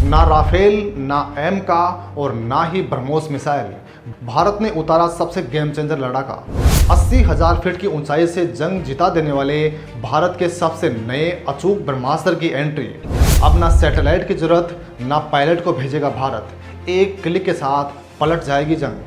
ना राफेल, ना एम का और ना ही ब्रह्मोस मिसाइल, भारत ने उतारा सबसे गेम चेंजर लड़ाका। 80,000 फीट की ऊंचाई से जंग जिता देने वाले भारत के सबसे नए अचूक ब्रह्मास्त्र की एंट्री। अब ना सैटेलाइट की जरूरत, ना पायलट को भेजेगा भारत, एक क्लिक के साथ पलट जाएगी जंग।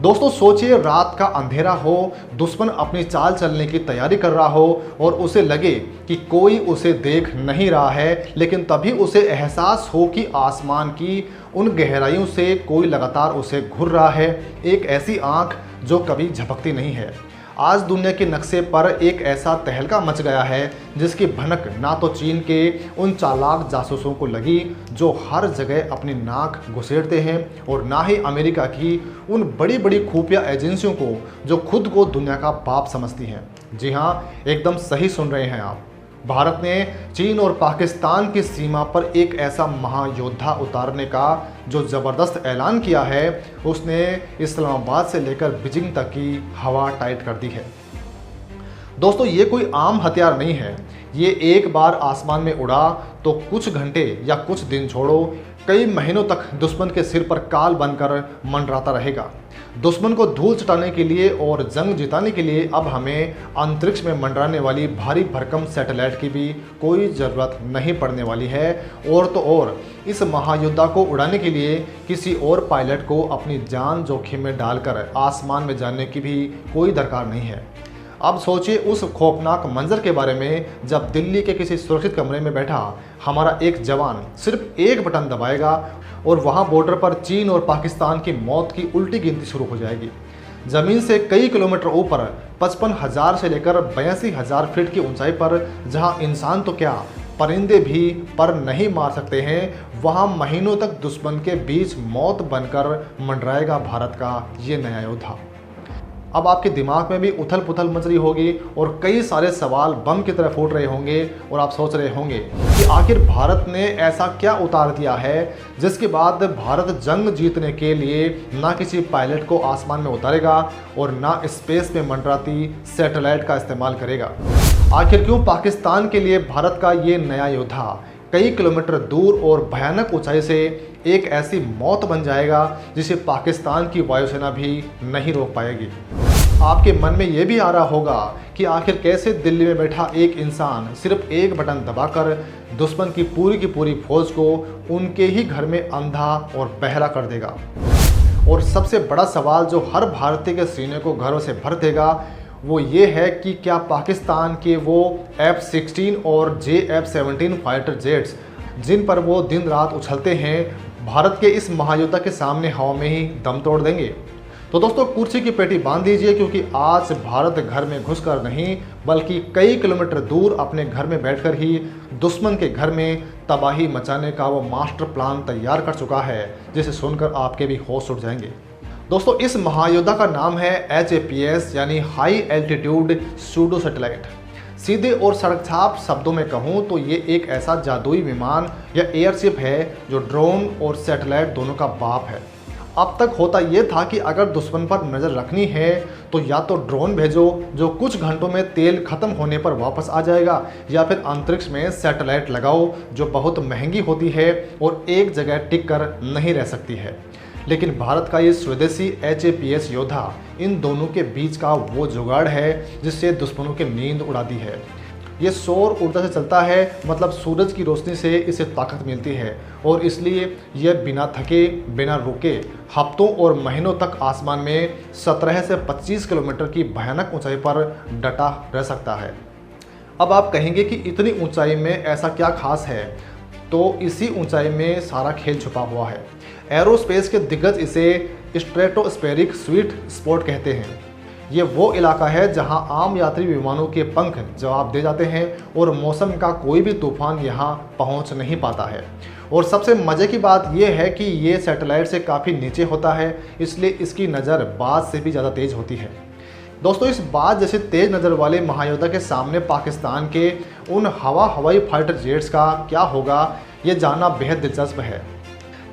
दोस्तों सोचिए, रात का अंधेरा हो, दुश्मन अपनी चाल चलने की तैयारी कर रहा हो और उसे लगे कि कोई उसे देख नहीं रहा है, लेकिन तभी उसे एहसास हो कि आसमान की उन गहराइयों से कोई लगातार उसे घूर रहा है, एक ऐसी आंख जो कभी झपकती नहीं है। आज दुनिया के नक्शे पर एक ऐसा तहलका मच गया है जिसकी भनक ना तो चीन के उन चालाक जासूसों को लगी जो हर जगह अपनी नाक घुसेड़ते हैं, और ना ही अमेरिका की उन बड़ी बड़ी खुफिया एजेंसियों को जो खुद को दुनिया का बाप समझती हैं। जी हाँ, एकदम सही सुन रहे हैं आप। भारत ने चीन और पाकिस्तान की सीमा पर एक ऐसा महायोद्धा उतारने का जो ज़बरदस्त ऐलान किया है, उसने इस्लामाबाद से लेकर बीजिंग तक की हवा टाइट कर दी है। दोस्तों ये कोई आम हथियार नहीं है, ये एक बार आसमान में उड़ा तो कुछ घंटे या कुछ दिन छोड़ो, कई महीनों तक दुश्मन के सिर पर काल बनकर मंडराता रहेगा। दुश्मन को धूल चटाने के लिए और जंग जिताने के लिए अब हमें अंतरिक्ष में मंडराने वाली भारी भरकम सैटेलाइट की भी कोई ज़रूरत नहीं पड़ने वाली है। और तो और इस महायोद्धा को उड़ाने के लिए किसी और पायलट को अपनी जान जोखिम में डालकर आसमान में जाने की भी कोई दरकार नहीं है। अब सोचिए उस खौफनाक मंजर के बारे में जब दिल्ली के किसी सुरक्षित कमरे में बैठा हमारा एक जवान सिर्फ एक बटन दबाएगा और वहां बॉर्डर पर चीन और पाकिस्तान की मौत की उल्टी गिनती शुरू हो जाएगी। ज़मीन से कई किलोमीटर ऊपर 55,000 से लेकर 82,000 फीट की ऊंचाई पर जहां इंसान तो क्या, परिंदे भी पर नहीं मार सकते हैं, वहां महीनों तक दुश्मन के बीच मौत बनकर मंडराएगा भारत का ये नया योद्धा। अब आपके दिमाग में भी उथल पुथल मच रही होगी और कई सारे सवाल बम की तरह फूट रहे होंगे और आप सोच रहे होंगे कि आखिर भारत ने ऐसा क्या उतार दिया है जिसके बाद भारत जंग जीतने के लिए ना किसी पायलट को आसमान में उतारेगा और ना स्पेस में मंडराती सैटेलाइट का इस्तेमाल करेगा। आखिर क्यों पाकिस्तान के लिए भारत का ये नया योद्धा कई किलोमीटर दूर और भयानक ऊंचाई से एक ऐसी मौत बन जाएगा जिसे पाकिस्तान की वायुसेना भी नहीं रोक पाएगी। आपके मन में यह भी आ रहा होगा कि आखिर कैसे दिल्ली में बैठा एक इंसान सिर्फ एक बटन दबाकर दुश्मन की पूरी फौज को उनके ही घर में अंधा और बहरा कर देगा। और सबसे बड़ा सवाल जो हर भारतीय के सीने को घरों से भर देगा वो ये है कि क्या पाकिस्तान के वो F-16 और JF-17 फाइटर जेट्स जिन पर वो दिन रात उछलते हैं भारत के इस महायोद्धा के सामने हवा में ही दम तोड़ देंगे। तो दोस्तों कुर्सी की पेटी बांध दीजिए, क्योंकि आज भारत घर में घुसकर नहीं बल्कि कई किलोमीटर दूर अपने घर में बैठकर ही दुश्मन के घर में तबाही मचाने का वो मास्टर प्लान तैयार कर चुका है, जिसे सुनकर आपके भी होश उड़ जाएंगे। दोस्तों इस महायोद्धा का नाम है HAPS यानी हाई एल्टीट्यूड सूडो सैटेलाइट। सीधे और सड़क छाप शब्दों में कहूँ तो ये एक ऐसा जादुई विमान या एयरशिप है जो ड्रोन और सैटेलाइट दोनों का बाप है। अब तक होता ये था कि अगर दुश्मन पर नज़र रखनी है तो या तो ड्रोन भेजो जो कुछ घंटों में तेल खत्म होने पर वापस आ जाएगा, या फिर अंतरिक्ष में सैटेलाइट लगाओ जो बहुत महंगी होती है और एक जगह टिक कर नहीं रह सकती है। लेकिन भारत का ये स्वदेशी HAPS योद्धा इन दोनों के बीच का वो जुगाड़ है जिससे दुश्मनों की नींद उड़ा दी है। ये सौर ऊर्जा से चलता है, मतलब सूरज की रोशनी से इसे ताकत मिलती है और इसलिए यह बिना थके बिना रुके हफ्तों और महीनों तक आसमान में 17 से 25 किलोमीटर की भयानक ऊंचाई पर डटा रह सकता है। अब आप कहेंगे कि इतनी ऊंचाई में ऐसा क्या खास है, तो इसी ऊंचाई में सारा खेल छुपा हुआ है। एरोस्पेस के दिग्गज इसे स्ट्रेटोस्फेरिक स्वीट स्पॉट कहते हैं। ये वो इलाका है जहां आम यात्री विमानों के पंख जवाब दे जाते हैं और मौसम का कोई भी तूफान यहां पहुंच नहीं पाता है। और सबसे मज़े की बात यह है कि ये सैटेलाइट से काफ़ी नीचे होता है, इसलिए इसकी नज़र बाज से भी ज़्यादा तेज़ होती है। दोस्तों इस बाज जैसे तेज़ नज़र वाले महायोद्धा के सामने पाकिस्तान के उन हवाई फाइटर जेट्स का क्या होगा, ये जानना बेहद दिलचस्प है।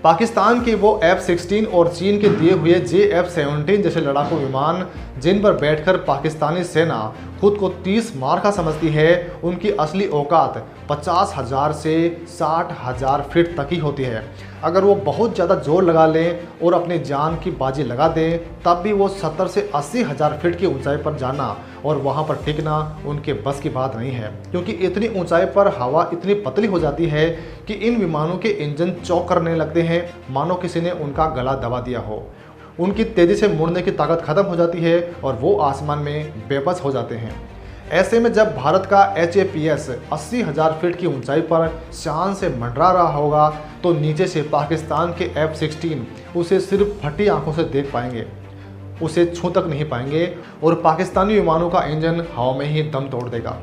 पाकिस्तान के वो F-16 और चीन के दिए हुए JF-17 जैसे लड़ाकू विमान जिन पर बैठकर पाकिस्तानी सेना खुद को 30 मार का समझती है, उनकी असली औकात 50,000 से 60,000 फीट तक ही होती है। अगर वो बहुत ज़्यादा जोर लगा लें और अपनी जान की बाजी लगा दें, तब भी वो 70 से 80,000 फीट की ऊंचाई पर जाना और वहाँ पर टिकना उनके बस की बात नहीं है, क्योंकि इतनी ऊंचाई पर हवा इतनी पतली हो जाती है कि इन विमानों के इंजन चौक करने लगते हैं, मानो किसी ने उनका गला दबा दिया हो। उनकी तेज़ी से मुड़ने की ताकत खत्म हो जाती है और वो आसमान में बेबस हो जाते हैं। ऐसे में जब भारत का HAPS 80,000 फीट की ऊंचाई पर शान से मंडरा रहा होगा, तो नीचे से पाकिस्तान के F-16 उसे सिर्फ फटी आंखों से देख पाएंगे, उसे छू तक नहीं पाएंगे और पाकिस्तानी विमानों का इंजन हवा में ही दम तोड़ देगा।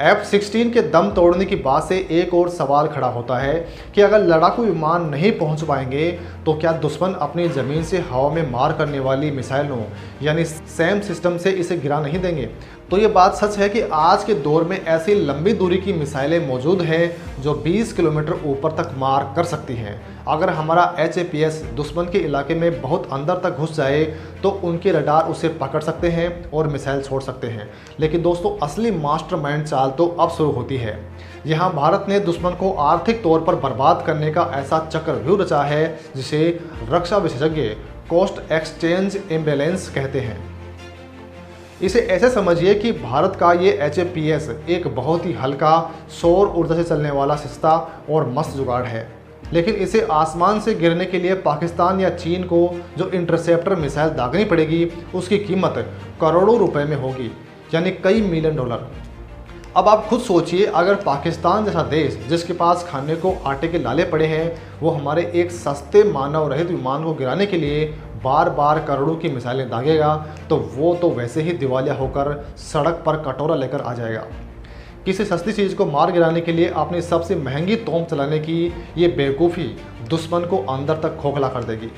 F-16 के दम तोड़ने की बात से एक और सवाल खड़ा होता है कि अगर लड़ाकू विमान नहीं पहुंच पाएंगे, तो क्या दुश्मन अपनी ज़मीन से हवा में मार करने वाली मिसाइलों यानी सैम सिस्टम से इसे गिरा नहीं देंगे? तो ये बात सच है कि आज के दौर में ऐसी लंबी दूरी की मिसाइलें मौजूद हैं जो 20 किलोमीटर ऊपर तक मार कर सकती हैं। अगर हमारा HAPS दुश्मन के इलाके में बहुत अंदर तक घुस जाए, तो उनके रडार उसे पकड़ सकते हैं और मिसाइल छोड़ सकते हैं। लेकिन दोस्तों, असली मास्टरमाइंड चाल तो अब शुरू होती है। यहाँ भारत ने दुश्मन को आर्थिक तौर पर बर्बाद करने का ऐसा चक्रव्यूह रचा है जिसे रक्षा विशेषज्ञ कॉस्ट एक्सचेंज इम्बैलेंस कहते हैं। इसे ऐसे समझिए कि भारत का ये HAPS एक बहुत ही हल्का सौर ऊर्जा से चलने वाला सस्ता और मस्त जुगाड़ है, लेकिन इसे आसमान से गिरने के लिए पाकिस्तान या चीन को जो इंटरसेप्टर मिसाइल दागनी पड़ेगी, उसकी कीमत करोड़ों रुपए में होगी, यानी कई मिलियन डॉलर। अब आप खुद सोचिए, अगर पाकिस्तान जैसा देश जिसके पास खाने को आटे के लाले पड़े हैं, वो हमारे एक सस्ते मानव रहित विमान को गिराने के लिए बार बार करोड़ों की मिसाइलें दागेगा, तो वो तो वैसे ही दिवालिया होकर सड़क पर कटोरा लेकर आ जाएगा। किसी सस्ती चीज़ को मार गिराने के लिए अपनी सबसे महंगी तोप चलाने की ये बेवकूफ़ी दुश्मन को अंदर तक खोखला कर देगी।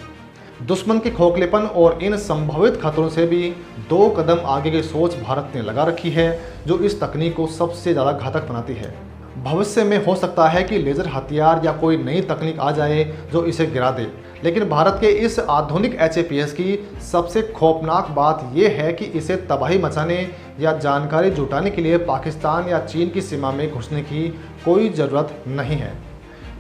दुश्मन के खोखलेपन और इन संभावित खतरों से भी 2 कदम आगे की सोच भारत ने लगा रखी है, जो इस तकनीक को सबसे ज़्यादा घातक बनाती है। भविष्य में हो सकता है कि लेज़र हथियार या कोई नई तकनीक आ जाए जो इसे गिरा दे, लेकिन भारत के इस आधुनिक HAPS की सबसे खौफनाक बात यह है कि इसे तबाही मचाने या जानकारी जुटाने के लिए पाकिस्तान या चीन की सीमा में घुसने की कोई ज़रूरत नहीं है।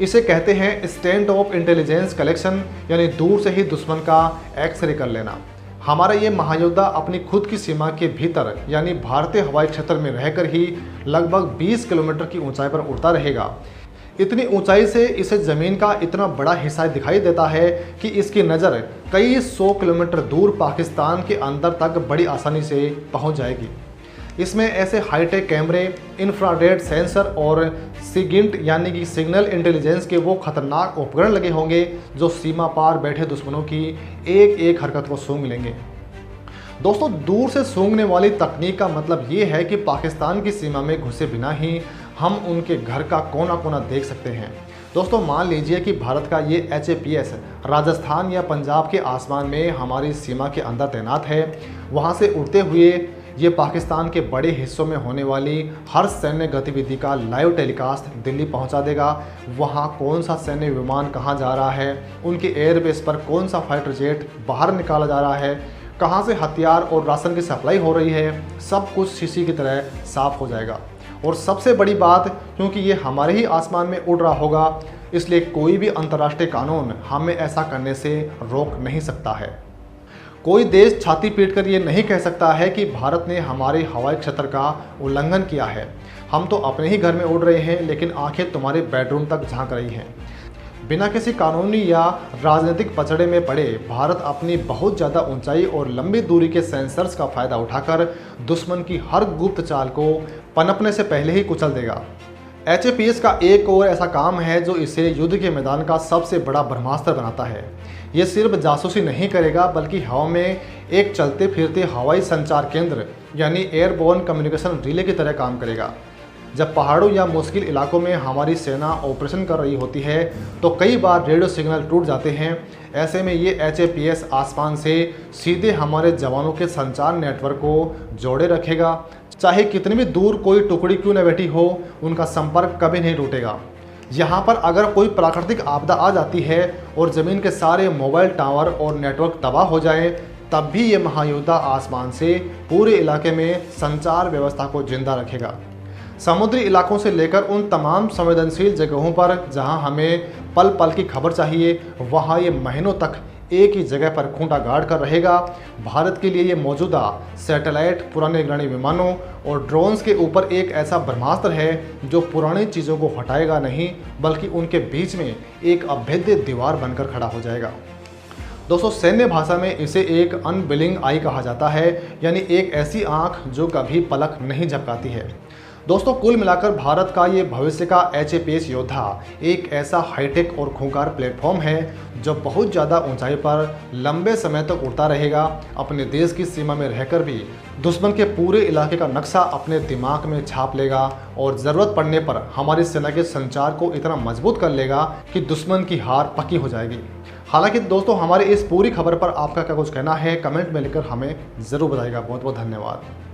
इसे कहते हैं स्टैंड ऑफ इंटेलिजेंस कलेक्शन, यानी दूर से ही दुश्मन का एक्सरे कर लेना। हमारा ये महायोद्धा अपनी खुद की सीमा के भीतर यानी भारतीय हवाई क्षेत्र में रहकर ही लगभग 20 किलोमीटर की ऊंचाई पर उड़ता रहेगा। इतनी ऊंचाई से इसे ज़मीन का इतना बड़ा हिस्सा दिखाई देता है कि इसकी नज़र कई 100 किलोमीटर दूर पाकिस्तान के अंदर तक बड़ी आसानी से पहुंच जाएगी। इसमें ऐसे हाईटेक कैमरे, इंफ्रारेड सेंसर और सिगिंट यानी कि सिग्नल इंटेलिजेंस के वो खतरनाक उपकरण लगे होंगे जो सीमा पार बैठे दुश्मनों की एक एक हरकत को सूंघ लेंगे। दोस्तों, दूर से सूंघने वाली तकनीक का मतलब ये है कि पाकिस्तान की सीमा में घुसे बिना ही हम उनके घर का कोना कोना देख सकते हैं। दोस्तों, मान लीजिए कि भारत का ये HAPS राजस्थान या पंजाब के आसमान में हमारी सीमा के अंदर तैनात है। वहाँ से उड़ते हुए ये पाकिस्तान के बड़े हिस्सों में होने वाली हर सैन्य गतिविधि का लाइव टेलीकास्ट दिल्ली पहुंचा देगा। वहां कौन सा सैन्य विमान कहां जा रहा है, उनके एयरबेस पर कौन सा फाइटर जेट बाहर निकाला जा रहा है, कहां से हथियार और राशन की सप्लाई हो रही है, सब कुछ शीशी की तरह साफ हो जाएगा। और सबसे बड़ी बात, क्योंकि ये हमारे ही आसमान में उड़ रहा होगा, इसलिए कोई भी अंतर्राष्ट्रीय कानून हमें ऐसा करने से रोक नहीं सकता है। कोई देश छाती पीटकर ये नहीं कह सकता है कि भारत ने हमारे हवाई क्षेत्र का उल्लंघन किया है। हम तो अपने ही घर में उड़ रहे हैं, लेकिन आंखें तुम्हारे बेडरूम तक झांक रही हैं। बिना किसी कानूनी या राजनीतिक पचड़े में पड़े भारत अपनी बहुत ज़्यादा ऊंचाई और लंबी दूरी के सेंसर्स का फ़ायदा उठाकर दुश्मन की हर गुप्त चाल को पनपने से पहले ही कुचल देगा। HAPS का एक और ऐसा काम है जो इसे युद्ध के मैदान का सबसे बड़ा ब्रह्मास्त्र बनाता है। ये सिर्फ जासूसी नहीं करेगा, बल्कि हवा में एक चलते फिरते हवाई संचार केंद्र यानी एयरबोर्न कम्युनिकेशन रिले की तरह काम करेगा। जब पहाड़ों या मुश्किल इलाकों में हमारी सेना ऑपरेशन कर रही होती है, तो कई बार रेडियो सिग्नल टूट जाते हैं। ऐसे में ये HAPS आसमान से सीधे हमारे जवानों के संचार नेटवर्क को जोड़े रखेगा। चाहे कितनी भी दूर कोई टुकड़ी क्यों न बैठी हो, उनका संपर्क कभी नहीं टूटेगा। यहाँ पर अगर कोई प्राकृतिक आपदा आ जाती है और ज़मीन के सारे मोबाइल टावर और नेटवर्क तबाह हो जाए, तब भी ये महायोद्धा आसमान से पूरे इलाके में संचार व्यवस्था को जिंदा रखेगा। समुद्री इलाकों से लेकर उन तमाम संवेदनशील जगहों पर जहां हमें पल पल की खबर चाहिए, वहां ये महीनों तक एक ही जगह पर खूंटा गाड़ कर रहेगा। भारत के लिए ये मौजूदा सैटेलाइट, पुराने निगरानी विमानों और ड्रोन्स के ऊपर एक ऐसा ब्रह्मास्त्र है जो पुरानी चीज़ों को हटाएगा नहीं, बल्कि उनके बीच में एक अभेद्य दीवार बनकर खड़ा हो जाएगा। दोस्तों, सैन्य भाषा में इसे एक अनब्लिंकिंग आई कहा जाता है, यानी एक ऐसी आंख जो कभी पलक नहीं झपकाती है। दोस्तों, कुल मिलाकर भारत का ये भविष्य का HAPS योद्धा एक ऐसा हाईटेक और खूंखार प्लेटफॉर्म है जो बहुत ज़्यादा ऊंचाई पर लंबे समय तक उड़ता रहेगा। अपने देश की सीमा में रहकर भी दुश्मन के पूरे इलाके का नक्शा अपने दिमाग में छाप लेगा और ज़रूरत पड़ने पर हमारी सेना के संचार को इतना मजबूत कर लेगा कि दुश्मन की हार पक्की हो जाएगी। हालांकि दोस्तों, हमारी इस पूरी खबर पर आपका क्या कुछ कहना है, कमेंट में लिखकर हमें ज़रूर बताइएगा। बहुत बहुत धन्यवाद।